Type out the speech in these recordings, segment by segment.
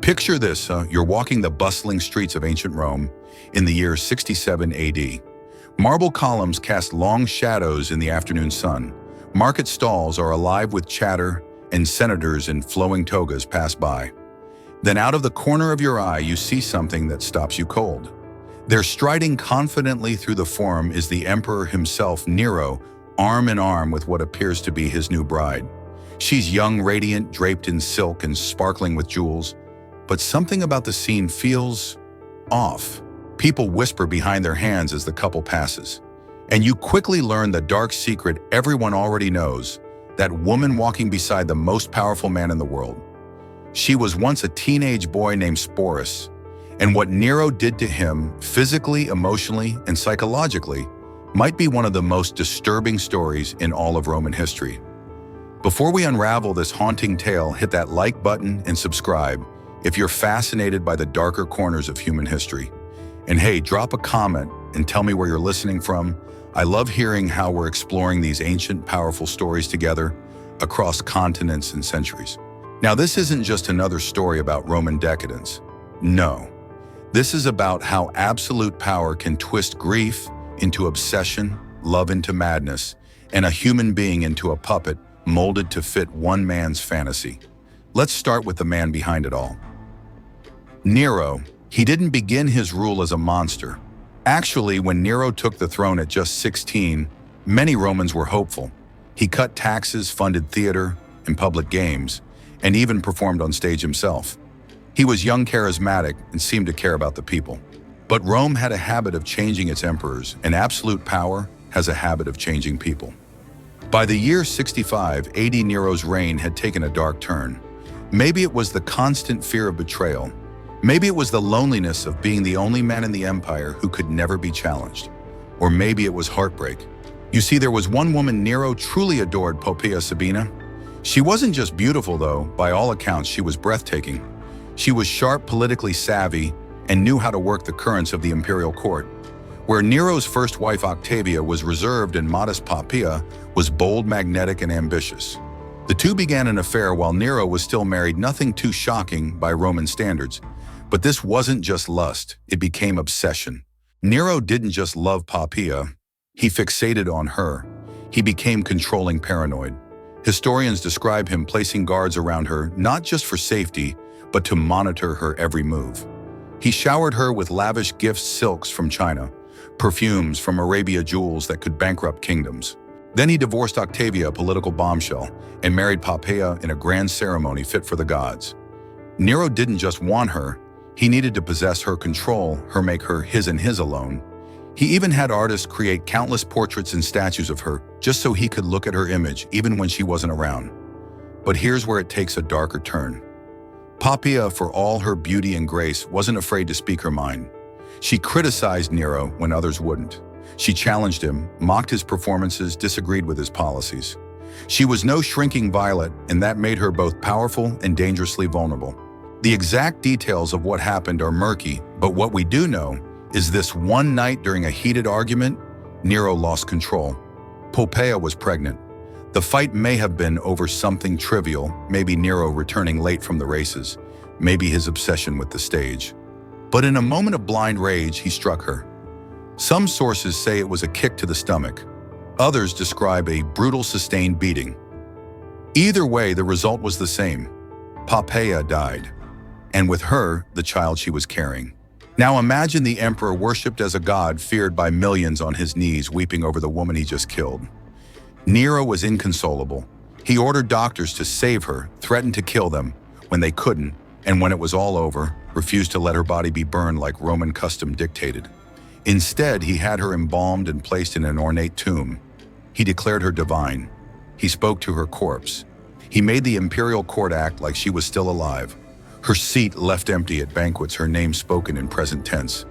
Picture this, you're walking the bustling streets of ancient Rome in the year 67 AD. Marble columns cast long shadows in the afternoon sun. Market stalls are alive with chatter, and senators in flowing togas pass by. Then out of the corner of your eye, you see something that stops you cold. There, striding confidently through the forum, is the emperor himself, Nero, arm in arm with what appears to be his new bride. She's young, radiant, draped in silk and sparkling with jewels. But something about the scene feels off. People whisper behind their hands as the couple passes. And you quickly learn the dark secret everyone already knows, that woman walking beside the most powerful man in the world. She was once a teenage boy named Sporus, and what Nero did to him, physically, emotionally, and psychologically, might be one of the most disturbing stories in all of Roman history. Before we unravel this haunting tale, hit that like button and subscribe if you're fascinated by the darker corners of human history. And hey, drop a comment and tell me where you're listening from. I love hearing how we're exploring these ancient, powerful stories together across continents and centuries. Now, this isn't just another story about Roman decadence. No, this is about how absolute power can twist grief into obsession, love into madness, and a human being into a puppet molded to fit one man's fantasy. Let's start with the man behind it all. Nero. He didn't begin his rule as a monster. Actually, when Nero took the throne at just 16, many Romans were hopeful. He cut taxes, funded theater and public games, and even performed on stage himself. He was young, charismatic, and seemed to care about the people. But Rome had a habit of changing its emperors, and absolute power has a habit of changing people. By the year 65 AD, Nero's reign had taken a dark turn. Maybe it was the constant fear of betrayal. Maybe it was the loneliness of being the only man in the empire who could never be challenged. Or maybe it was heartbreak. You see, there was one woman Nero truly adored, Poppaea Sabina. She wasn't just beautiful, though. By all accounts, she was breathtaking. She was sharp, politically savvy, and knew how to work the currents of the imperial court. Where Nero's first wife, Octavia, was reserved and modest, Poppaea was bold, magnetic, and ambitious. The two began an affair while Nero was still married, nothing too shocking by Roman standards. But this wasn't just lust, it became obsession. Nero didn't just love Poppaea, he fixated on her. He became controlling, paranoid. Historians describe him placing guards around her, not just for safety, but to monitor her every move. He showered her with lavish gifts, silks from China, perfumes from Arabia, jewels that could bankrupt kingdoms. Then he divorced Octavia, a political bombshell, and married Poppaea in a grand ceremony fit for the gods. Nero didn't just want her, he needed to possess her, control her, make her his and his alone. He even had artists create countless portraits and statues of her just so he could look at her image even when she wasn't around. But here's where it takes a darker turn. Poppaea, for all her beauty and grace, wasn't afraid to speak her mind. She criticized Nero when others wouldn't. She challenged him, mocked his performances, disagreed with his policies. She was no shrinking violet, and that made her both powerful and dangerously vulnerable. The exact details of what happened are murky, but what we do know is this one night during a heated argument, Nero lost control. Poppaea was pregnant. The fight may have been over something trivial, maybe Nero returning late from the races, maybe his obsession with the stage. But in a moment of blind rage, he struck her. Some sources say it was a kick to the stomach. Others describe a brutal, sustained beating. Either way, the result was the same. Poppaea died, and with her, the child she was carrying. Now imagine the emperor worshipped as a god, feared by millions, on his knees, weeping over the woman he just killed. Nero was inconsolable. He ordered doctors to save her, threatened to kill them when they couldn't, and when it was all over, refused to let her body be burned like Roman custom dictated. Instead, he had her embalmed and placed in an ornate tomb. He declared her divine. He spoke to her corpse. He made the imperial court act like she was still alive. Her seat left empty at banquets, her name spoken in present tense.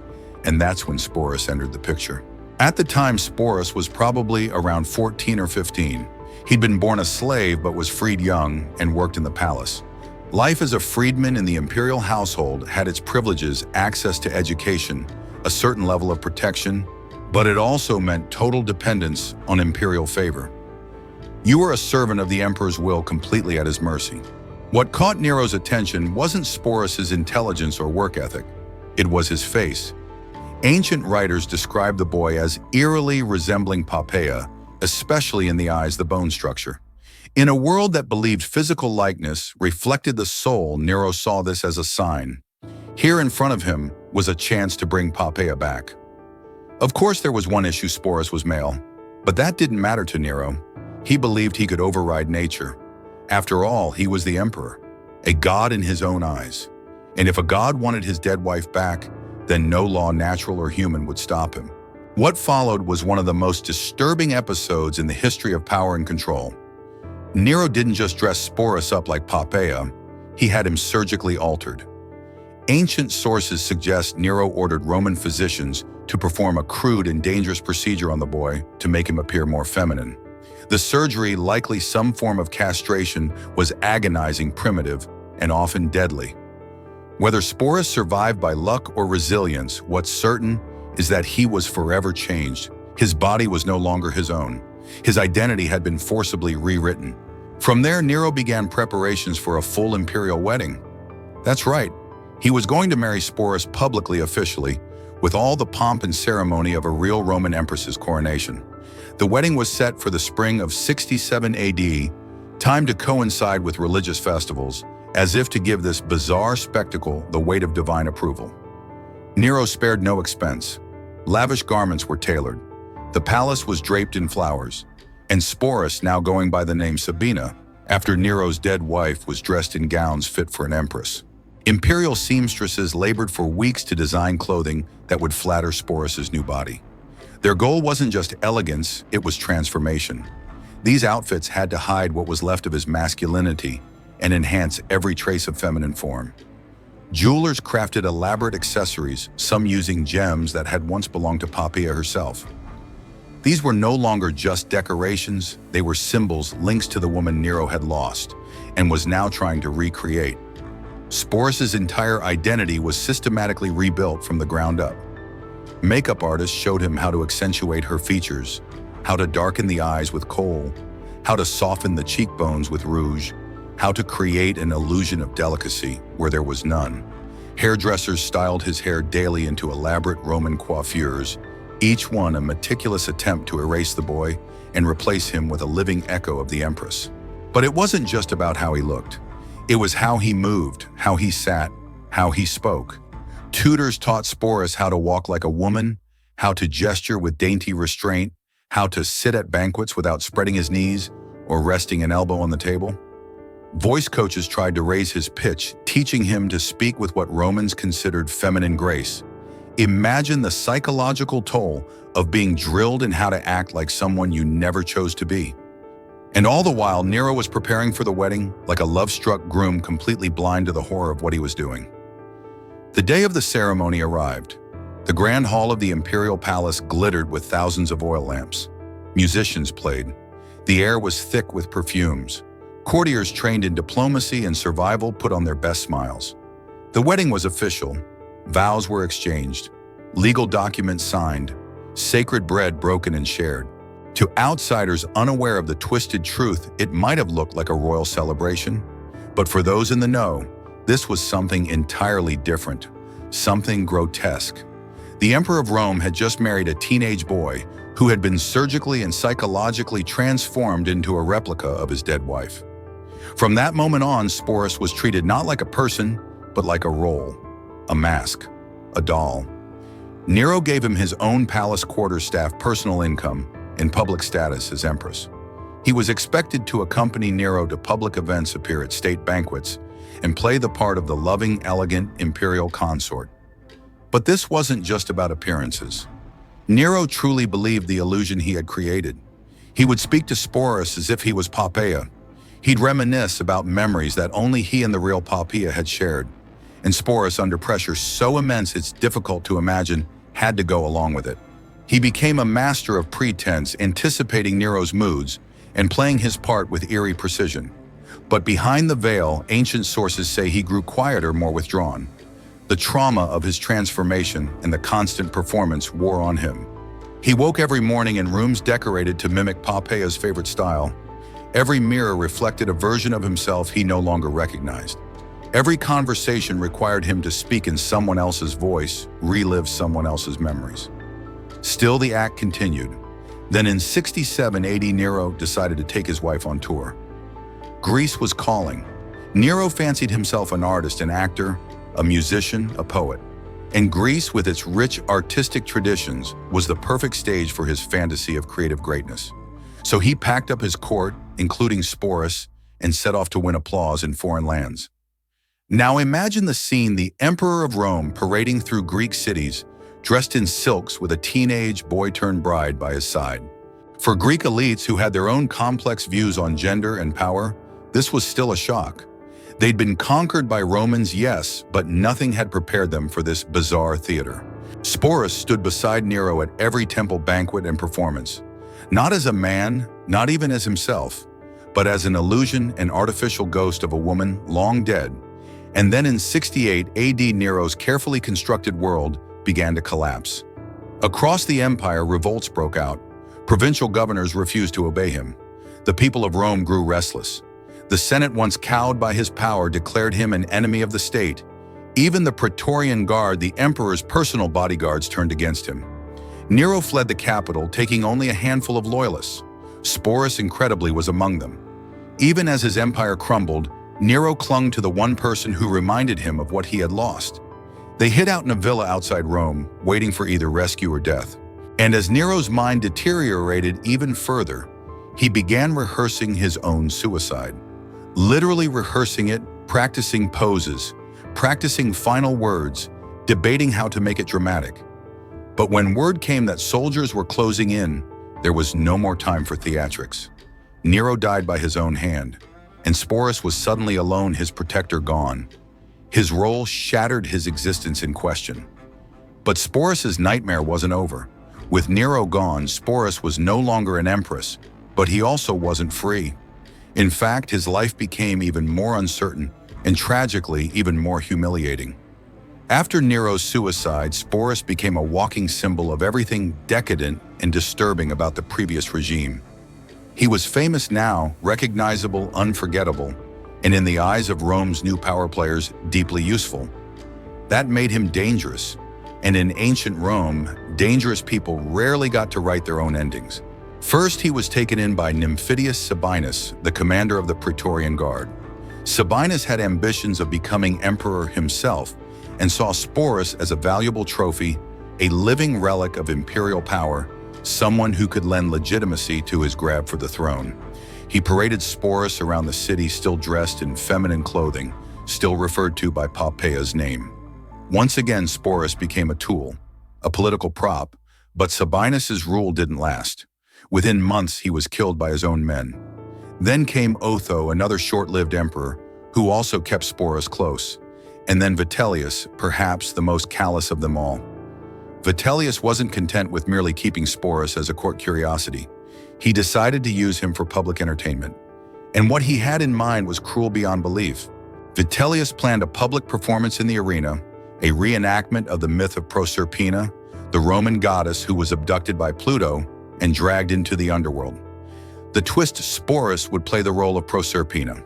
And that's when Sporus entered the picture. At the time, Sporus was probably around 14 or 15. He'd been born a slave but was freed young and worked in the palace. Life as a freedman in the imperial household had its privileges, access to education, a certain level of protection, but it also meant total dependence on imperial favor. You were a servant of the emperor's will, completely at his mercy. What caught Nero's attention wasn't Sporus's intelligence or work ethic. It was his face. Ancient writers describe the boy as eerily resembling Poppaea, especially in the eyes, the bone structure. In a world that believed physical likeness reflected the soul, Nero saw this as a sign. Here in front of him was a chance to bring Poppaea back. Of course, there was one issue: Sporus was male. But that didn't matter to Nero. He believed he could override nature. After all, he was the emperor, a god in his own eyes. And if a god wanted his dead wife back, then no law, natural or human, would stop him. What followed was one of the most disturbing episodes in the history of power and control. Nero didn't just dress Sporus up like Poppaea, he had him surgically altered. Ancient sources suggest Nero ordered Roman physicians to perform a crude and dangerous procedure on the boy to make him appear more feminine. The surgery, likely some form of castration, was agonizing, primitive, and often deadly. Whether Sporus survived by luck or resilience, what's certain is that he was forever changed. His body was no longer his own. His identity had been forcibly rewritten. From there, Nero began preparations for a full imperial wedding. That's right, he was going to marry Sporus publicly, officially, with all the pomp and ceremony of a real Roman empress's coronation. The wedding was set for the spring of 67 AD, timed to coincide with religious festivals, as if to give this bizarre spectacle the weight of divine approval. Nero spared no expense. Lavish garments were tailored. The palace was draped in flowers, and Sporus, now going by the name Sabina, after Nero's dead wife, was dressed in gowns fit for an empress. Imperial seamstresses labored for weeks to design clothing that would flatter Sporus's new body. Their goal wasn't just elegance, it was transformation. These outfits had to hide what was left of his masculinity and enhance every trace of feminine form. Jewelers crafted elaborate accessories, some using gems that had once belonged to Poppaea herself. These were no longer just decorations, they were symbols, links to the woman Nero had lost and was now trying to recreate. Sporus's entire identity was systematically rebuilt from the ground up. Makeup artists showed him how to accentuate her features, how to darken the eyes with kohl, how to soften the cheekbones with rouge, how to create an illusion of delicacy where there was none. Hairdressers styled his hair daily into elaborate Roman coiffures, each one a meticulous attempt to erase the boy and replace him with a living echo of the empress. But it wasn't just about how he looked. It was how he moved, how he sat, how he spoke. Tutors taught Sporus how to walk like a woman, how to gesture with dainty restraint, how to sit at banquets without spreading his knees or resting an elbow on the table. Voice coaches tried to raise his pitch, teaching him to speak with what Romans considered feminine grace. Imagine the psychological toll of being drilled in how to act like someone you never chose to be. And all the while, Nero was preparing for the wedding like a love-struck groom, completely blind to the horror of what he was doing. The day of the ceremony arrived. The grand hall of the imperial palace glittered with thousands of oil lamps. Musicians played. The air was thick with perfumes. Courtiers trained in diplomacy and survival put on their best smiles. The wedding was official. Vows were exchanged. Legal documents signed. Sacred bread broken and shared. To outsiders unaware of the twisted truth, it might have looked like a royal celebration. But for those in the know, this was something entirely different, something grotesque. The Emperor of Rome had just married a teenage boy who had been surgically and psychologically transformed into a replica of his dead wife. From that moment on, Sporus was treated not like a person, but like a role, a mask, a doll. Nero gave him his own palace quarterstaff, personal income, and public status as empress. He was expected to accompany Nero to public events, appear at state banquets, and play the part of the loving, elegant imperial consort. But this wasn't just about appearances. Nero truly believed the illusion he had created. He would speak to Sporus as if he was Poppaea. He'd reminisce about memories that only he and the real Poppaea had shared. And Sporus, under pressure so immense it's difficult to imagine, had to go along with it. He became a master of pretense, anticipating Nero's moods and playing his part with eerie precision. But behind the veil, ancient sources say he grew quieter, more withdrawn. The trauma of his transformation and the constant performance wore on him. He woke every morning in rooms decorated to mimic Poppaea's favorite style. Every mirror reflected a version of himself he no longer recognized. Every conversation required him to speak in someone else's voice, relive someone else's memories. Still, the act continued. Then in 67 AD, Nero decided to take his wife on tour. Greece was calling. Nero fancied himself an artist, an actor, a musician, a poet. And Greece, with its rich artistic traditions, was the perfect stage for his fantasy of creative greatness. So he packed up his court, including Sporus, and set off to win applause in foreign lands. Now imagine the scene: the Emperor of Rome parading through Greek cities, dressed in silks with a teenage boy-turned-bride by his side. For Greek elites who had their own complex views on gender and power, this was still a shock. They'd been conquered by Romans, yes, but nothing had prepared them for this bizarre theater. Sporus stood beside Nero at every temple banquet and performance, not as a man, not even as himself, but as an illusion, an artificial ghost of a woman long dead. And then in 68 AD, Nero's carefully constructed world began to collapse. Across the empire, revolts broke out. Provincial governors refused to obey him. The people of Rome grew restless. The Senate, once cowed by his power, declared him an enemy of the state. Even the Praetorian Guard, the emperor's personal bodyguards, turned against him. Nero fled the capital, taking only a handful of loyalists. Sporus, incredibly, was among them. Even as his empire crumbled, Nero clung to the one person who reminded him of what he had lost. They hid out in a villa outside Rome, waiting for either rescue or death. And as Nero's mind deteriorated even further, he began rehearsing his own suicide. Literally rehearsing it, practicing poses, practicing final words, debating how to make it dramatic. But when word came that soldiers were closing in, there was no more time for theatrics. Nero died by his own hand, and Sporus was suddenly alone, his protector gone. His role shattered, his existence in question. But Sporus's nightmare wasn't over. With Nero gone, Sporus was no longer an empress, but he also wasn't free. In fact, his life became even more uncertain and, tragically, even more humiliating. After Nero's suicide, Sporus became a walking symbol of everything decadent and disturbing about the previous regime. He was famous now, recognizable, unforgettable, and in the eyes of Rome's new power players, deeply useful. That made him dangerous, and in ancient Rome, dangerous people rarely got to write their own endings. First, he was taken in by Nymphidius Sabinus, the commander of the Praetorian Guard. Sabinus had ambitions of becoming emperor himself and saw Sporus as a valuable trophy, a living relic of imperial power, someone who could lend legitimacy to his grab for the throne. He paraded Sporus around the city, still dressed in feminine clothing, still referred to by Poppeia's name. Once again, Sporus became a tool, a political prop, but Sabinus's rule didn't last. Within months, he was killed by his own men. Then came Otho, another short-lived emperor, who also kept Sporus close. And then Vitellius, perhaps the most callous of them all. Vitellius wasn't content with merely keeping Sporus as a court curiosity. He decided to use him for public entertainment. And what he had in mind was cruel beyond belief. Vitellius planned a public performance in the arena, a reenactment of the myth of Proserpina, the Roman goddess who was abducted by Pluto and dragged into the underworld. The twist: Sporus would play the role of Proserpina.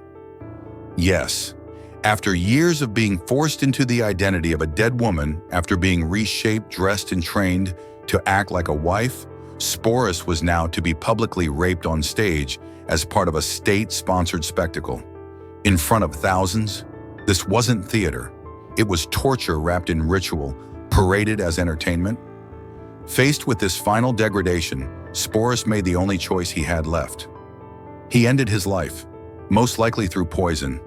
Yes, after years of being forced into the identity of a dead woman, after being reshaped, dressed, and trained to act like a wife, Sporus was now to be publicly raped on stage as part of a state-sponsored spectacle. In front of thousands, this wasn't theater. It was torture wrapped in ritual, paraded as entertainment. Faced with this final degradation, Sporus made the only choice he had left. He ended his life, most likely through poison.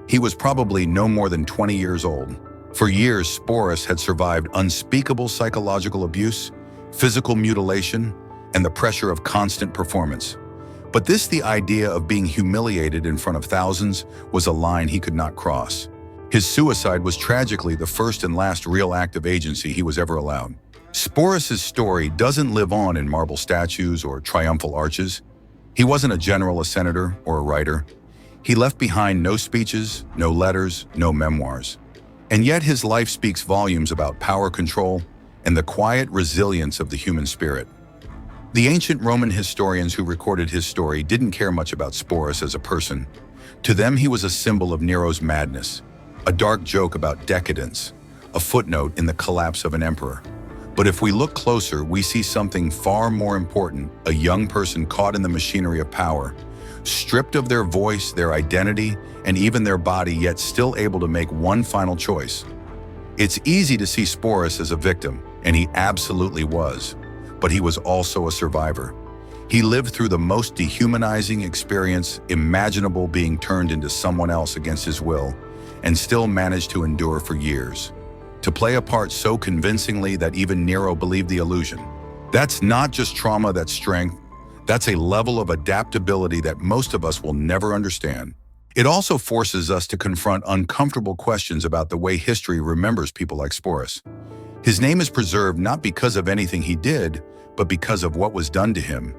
He was probably no more than 20 years old. For years, Sporus had survived unspeakable psychological abuse, physical mutilation, and the pressure of constant performance. But the idea of being humiliated in front of thousands, was a line he could not cross. His suicide was tragically the first and last real act of agency he was ever allowed. Sporus's story doesn't live on in marble statues or triumphal arches. He wasn't a general, a senator, or a writer. He left behind no speeches, no letters, no memoirs. And yet his life speaks volumes about power control and the quiet resilience of the human spirit. The ancient Roman historians who recorded his story didn't care much about Sporus as a person. To them, he was a symbol of Nero's madness, a dark joke about decadence, a footnote in the collapse of an emperor. But if we look closer, we see something far more important: a young person caught in the machinery of power, stripped of their voice, their identity, and even their body, yet still able to make one final choice. It's easy to see Sporus as a victim, and he absolutely was. But he was also a survivor. He lived through the most dehumanizing experience imaginable, being turned into someone else against his will, and still managed to endure for years. To play a part so convincingly that even Nero believed the illusion. That's not just trauma, that's strength. That's a level of adaptability that most of us will never understand. It also forces us to confront uncomfortable questions about the way history remembers people like Sporus. His name is preserved not because of anything he did, but because of what was done to him.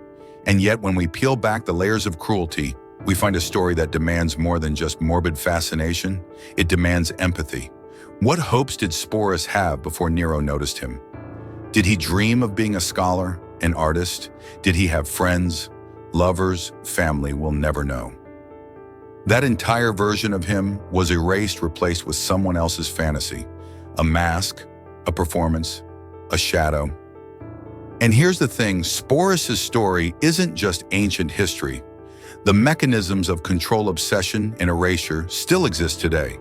And yet, when we peel back the layers of cruelty, we find a story that demands more than just morbid fascination. It demands empathy. What hopes did Sporus have before Nero noticed him? Did he dream of being a scholar, an artist? Did he have friends, lovers, family? We'll never know. That entire version of him was erased, replaced with someone else's fantasy, a mask, a performance, a shadow. And here's the thing, Sporus' story isn't just ancient history. The mechanisms of control, obsession, and erasure still exist today.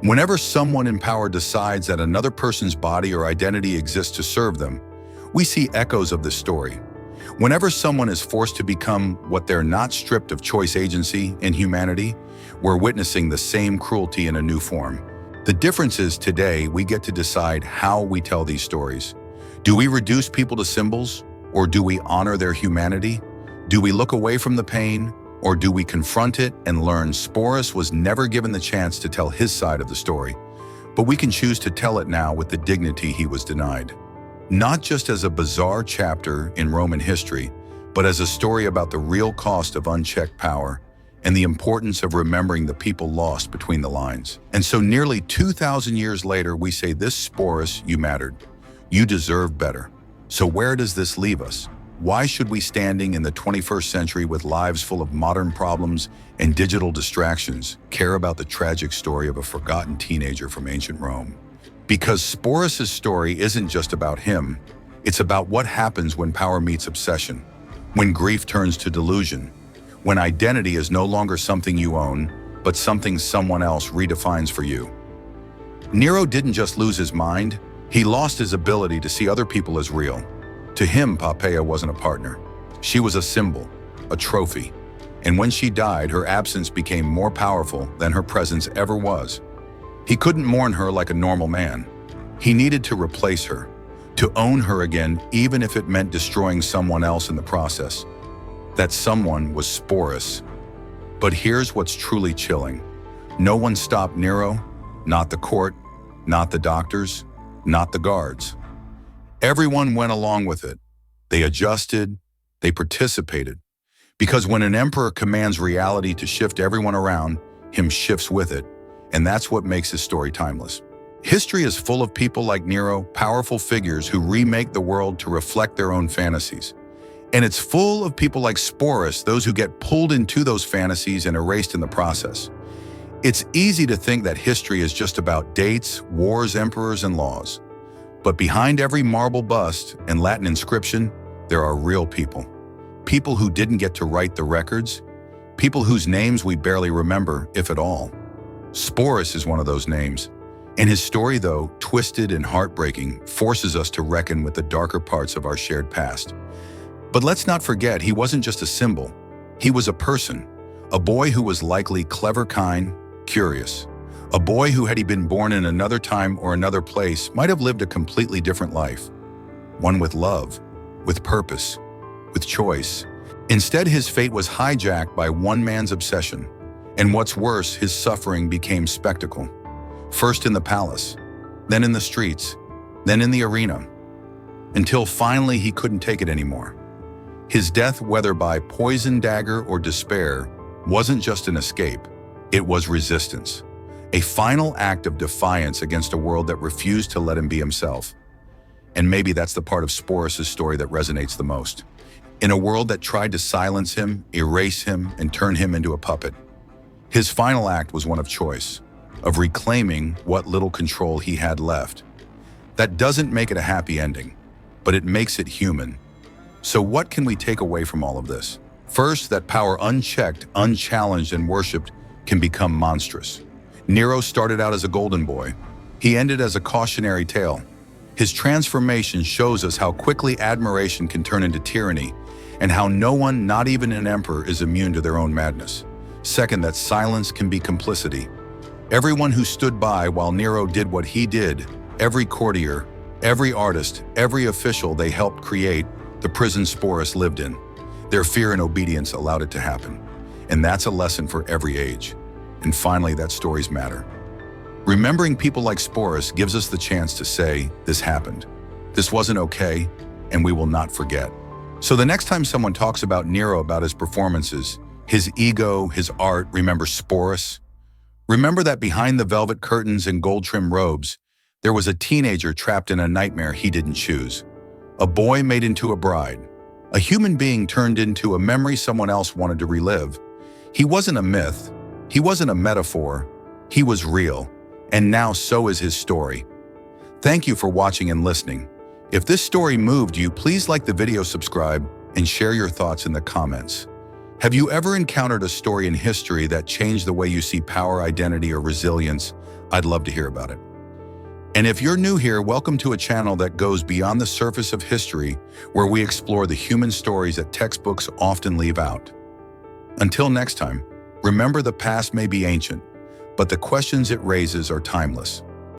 Whenever someone in power decides that another person's body or identity exists to serve them, we see echoes of this story. Whenever someone is forced to become what they're not, stripped of choice, agency, and humanity, we're witnessing the same cruelty in a new form. The difference is today we get to decide how we tell these stories. Do we reduce people to symbols, or do we honor their humanity? Do we look away from the pain, or do we confront it and learn Sporus was never given the chance to tell his side of the story, but we can choose to tell it now with the dignity he was denied. Not just as a bizarre chapter in Roman history, but as a story about the real cost of unchecked power and the importance of remembering the people lost between the lines. And so nearly 2,000 years later, we say, this Sporus, you mattered. You deserve better. So where does this leave us? Why should we, standing in the 21st century with lives full of modern problems and digital distractions, care about the tragic story of a forgotten teenager from ancient Rome? Because Sporus' story isn't just about him, it's about what happens when power meets obsession, when grief turns to delusion, when identity is no longer something you own, but something someone else redefines for you. Nero didn't just lose his mind, he lost his ability to see other people as real. To him, Poppaea wasn't a partner. She was a symbol, a trophy. And when she died, her absence became more powerful than her presence ever was. He couldn't mourn her like a normal man. He needed to replace her, to own her again, even if it meant destroying someone else in the process. That someone was Sporus. But here's what's truly chilling. No one stopped Nero, not the court, not the doctors, not the guards. Everyone went along with it. They adjusted, they participated. Because when an emperor commands reality to shift everyone around, him shifts with it. And that's what makes his story timeless. History is full of people like Nero, powerful figures who remake the world to reflect their own fantasies. And it's full of people like Sporus, those who get pulled into those fantasies and erased in the process. It's easy to think that history is just about dates, wars, emperors, and laws. But behind every marble bust and Latin inscription, there are real people. People who didn't get to write the records, people whose names we barely remember, if at all. Sporus is one of those names. And his story, though twisted and heartbreaking, forces us to reckon with the darker parts of our shared past. But let's not forget, he wasn't just a symbol. He was a person, a boy who was likely clever, kind, curious. A boy who, had he been born in another time or another place, might have lived a completely different life. One with love, with purpose, with choice. Instead, his fate was hijacked by one man's obsession. And what's worse, his suffering became spectacle. First in the palace, then in the streets, then in the arena, until finally he couldn't take it anymore. His death, whether by poison, dagger, or despair, wasn't just an escape. It was resistance. A final act of defiance against a world that refused to let him be himself. And maybe that's the part of Sporus' story that resonates the most. in a world that tried to silence him, erase him, and turn him into a puppet. His final act was one of choice, of reclaiming what little control he had left. That doesn't make it a happy ending, but it makes it human. So what can we take away from all of this? First, that power unchecked, unchallenged, and worshipped can become monstrous. Nero started out as a golden boy. He ended as a cautionary tale. His transformation shows us how quickly admiration can turn into tyranny, and how no one, not even an emperor, is immune to their own madness. Second, that silence can be complicity. Everyone who stood by while Nero did what he did, every courtier, every artist, every official they helped create, the prison Sporus lived in. Their fear and obedience allowed it to happen. And that's a lesson for every age. And finally, that stories matter. Remembering people like Sporus gives us the chance to say, this happened. This wasn't okay, and we will not forget. So the next time someone talks about Nero, about his performances, his ego, his art, remember Sporus? Remember that behind the velvet curtains and gold-trimmed robes, there was a teenager trapped in a nightmare he didn't choose. A boy made into a bride. A human being turned into a memory someone else wanted to relive. He wasn't a myth. He wasn't a metaphor. He was real. And now so is his story. Thank you for watching and listening. If this story moved you, please like the video, subscribe, and share your thoughts in the comments. Have you ever encountered a story in history that changed the way you see power, identity, or resilience? I'd love to hear about it. And if you're new here, welcome to a channel that goes beyond the surface of history, where we explore the human stories that textbooks often leave out. Until next time, remember, the past may be ancient, but the questions it raises are timeless.